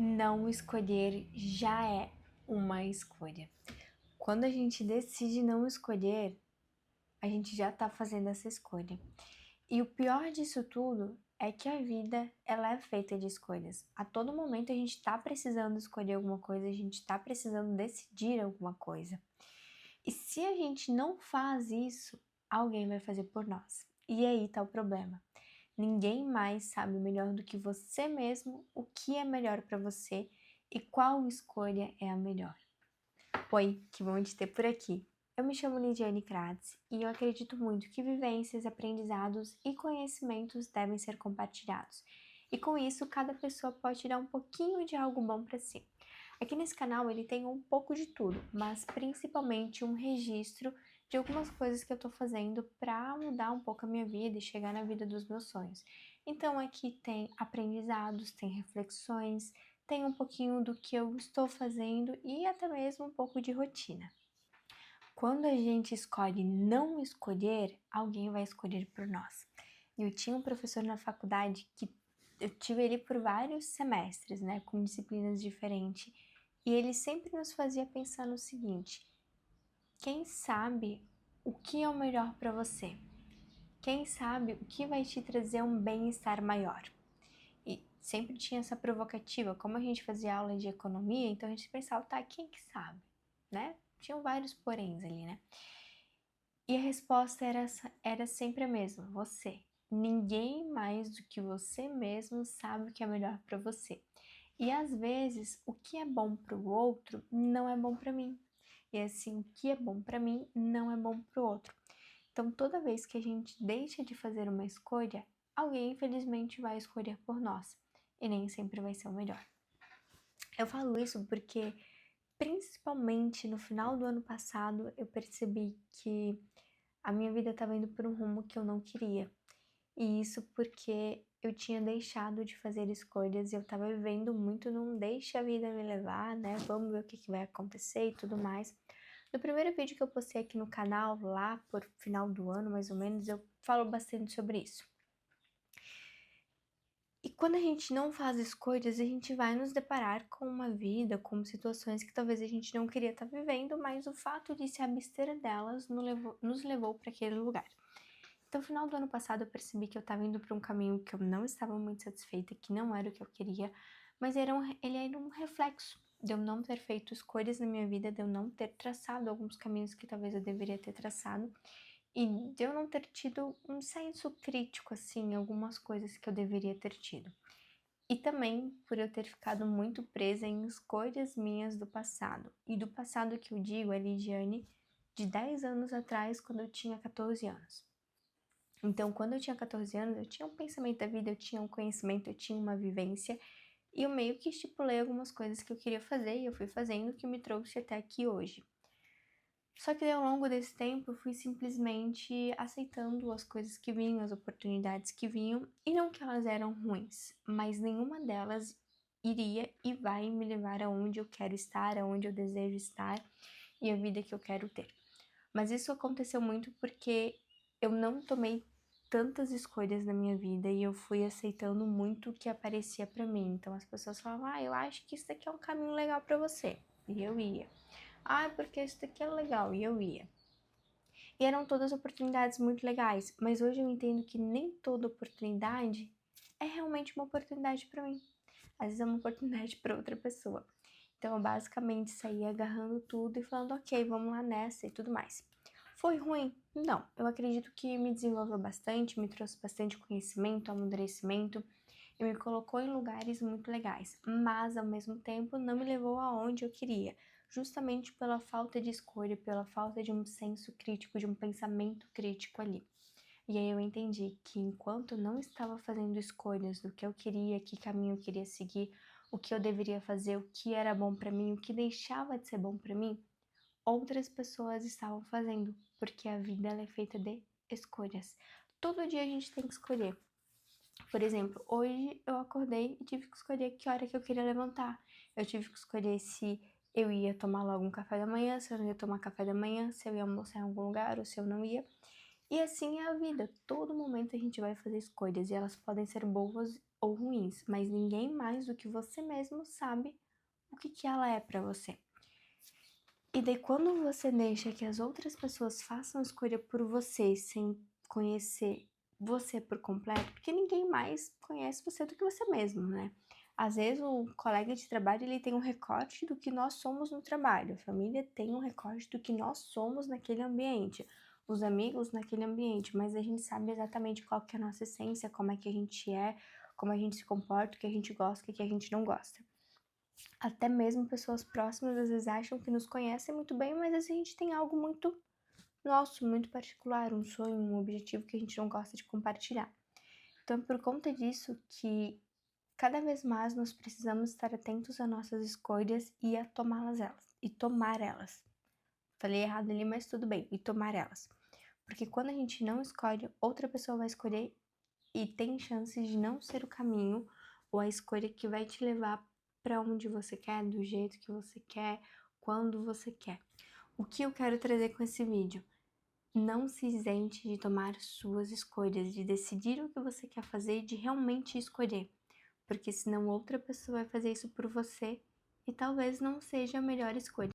Não escolher já é uma escolha. Quando a gente decide não escolher, a gente já tá fazendo essa escolha. E o pior disso tudo é que a vida, ela é feita de escolhas. A todo momento a gente tá precisando escolher alguma coisa, a gente tá precisando decidir alguma coisa. E se a gente não faz isso, alguém vai fazer por nós. E aí tá o problema. Ninguém mais sabe melhor do que você mesmo o que é melhor para você e qual escolha é a melhor. Oi, que bom te ter por aqui. Eu me chamo Lidiane Kratz e eu acredito muito que vivências, aprendizados e conhecimentos devem ser compartilhados. E com isso, cada pessoa pode tirar um pouquinho de algo bom para si. Aqui nesse canal ele tem um pouco de tudo, mas principalmente um registro de algumas coisas que eu tô fazendo para mudar um pouco a minha vida e chegar na vida dos meus sonhos. Então aqui tem aprendizados, tem reflexões, tem um pouquinho do que eu estou fazendo e até mesmo um pouco de rotina. Quando a gente escolhe não escolher, alguém vai escolher por nós. Eu tinha um professor na faculdade que eu tive ele por vários semestres, né, com disciplinas diferentes, e ele sempre nos fazia pensar no seguinte: quem sabe o que é o melhor para você? Quem sabe o que vai te trazer um bem-estar maior? E sempre tinha essa provocativa, como a gente fazia aula de economia, então a gente pensava, tá, quem que sabe, né? Tinham vários poréns ali, né? E a resposta era sempre a mesma, você. Ninguém mais do que você mesmo sabe o que é melhor para você. E às vezes, o que é bom para o outro não é bom para mim. E assim, o que é bom para mim não é bom para o outro. Então, toda vez que a gente deixa de fazer uma escolha, alguém infelizmente vai escolher por nós. E nem sempre vai ser o melhor. Eu falo isso porque, principalmente no final do ano passado, eu percebi que a minha vida estava indo por um rumo que eu não queria. E isso porque eu tinha deixado de fazer escolhas e eu estava vivendo muito num deixa a vida me levar, né? Vamos ver o que vai acontecer e tudo mais. No primeiro vídeo que eu postei aqui no canal, lá por final do ano mais ou menos, eu falo bastante sobre isso. E quando a gente não faz escolhas, a gente vai nos deparar com uma vida, com situações que talvez a gente não queria estar vivendo, mas o fato de se abster delas nos levou para aquele lugar. Então, no final do ano passado, eu percebi que eu estava indo para um caminho que eu não estava muito satisfeita, que não era o que eu queria, mas ele era um reflexo de eu não ter feito escolhas na minha vida, de eu não ter traçado alguns caminhos que talvez eu deveria ter traçado, e de eu não ter tido um senso crítico, assim, em algumas coisas que eu deveria ter tido. E também por eu ter ficado muito presa em escolhas minhas do passado. E do passado que eu digo é Lidiane de 10 anos atrás, quando eu tinha 14 anos. Então, quando eu tinha 14 anos, eu tinha um pensamento da vida, eu tinha um conhecimento, eu tinha uma vivência, e eu meio que estipulei algumas coisas que eu queria fazer, e eu fui fazendo, o que me trouxe até aqui hoje. Só que ao longo desse tempo, eu fui simplesmente aceitando as coisas que vinham, as oportunidades que vinham, e não que elas eram ruins, mas nenhuma delas iria e vai me levar aonde eu quero estar, aonde eu desejo estar, e a vida que eu quero ter. Mas isso aconteceu muito porque eu não tomei tantas escolhas na minha vida e eu fui aceitando muito o que aparecia pra mim. Então as pessoas falavam, eu acho que isso daqui é um caminho legal pra você. E eu ia. Porque isso daqui é legal. E eu ia. E eram todas oportunidades muito legais. Mas hoje eu entendo que nem toda oportunidade é realmente uma oportunidade pra mim. Às vezes é uma oportunidade pra outra pessoa. Então eu basicamente saí agarrando tudo e falando, ok, vamos lá nessa e tudo mais. Foi ruim? Não. Eu acredito que me desenvolveu bastante, me trouxe bastante conhecimento, amadurecimento e me colocou em lugares muito legais. Mas, ao mesmo tempo, não me levou aonde eu queria, justamente pela falta de escolha, pela falta de um senso crítico, de um pensamento crítico ali. E aí eu entendi que enquanto eu não estava fazendo escolhas do que eu queria, que caminho eu queria seguir, o que eu deveria fazer, o que era bom para mim, o que deixava de ser bom para mim, outras pessoas estavam fazendo, porque a vida ela é feita de escolhas. Todo dia a gente tem que escolher. Por exemplo, hoje eu acordei e tive que escolher que hora que eu queria levantar. Eu tive que escolher se eu ia tomar logo um café da manhã, se eu não ia tomar café da manhã, se eu ia almoçar em algum lugar ou se eu não ia. E assim é a vida. Todo momento a gente vai fazer escolhas e elas podem ser boas ou ruins, mas ninguém mais do que você mesmo sabe o que ela é pra você. E daí quando você deixa que as outras pessoas façam a escolha por você, sem conhecer você por completo, porque ninguém mais conhece você do que você mesmo, né? Às vezes o colega de trabalho ele tem um recorte do que nós somos no trabalho, a família tem um recorte do que nós somos naquele ambiente, os amigos naquele ambiente, mas a gente sabe exatamente qual que é a nossa essência, como é que a gente é, como a gente se comporta, o que a gente gosta, o que a gente não gosta. Até mesmo pessoas próximas às vezes acham que nos conhecem muito bem, mas às vezes a gente tem algo muito nosso, muito particular, um sonho, um objetivo que a gente não gosta de compartilhar. Então é por conta disso que cada vez mais nós precisamos estar atentos às nossas escolhas e a tomar elas. Falei errado ali, mas tudo bem, e tomar elas. Porque quando a gente não escolhe, outra pessoa vai escolher e tem chances de não ser o caminho ou a escolha que vai te levar para onde você quer, do jeito que você quer, quando você quer. O que eu quero trazer com esse vídeo? Não se isente de tomar suas escolhas, de decidir o que você quer fazer e de realmente escolher, porque senão outra pessoa vai fazer isso por você e talvez não seja a melhor escolha.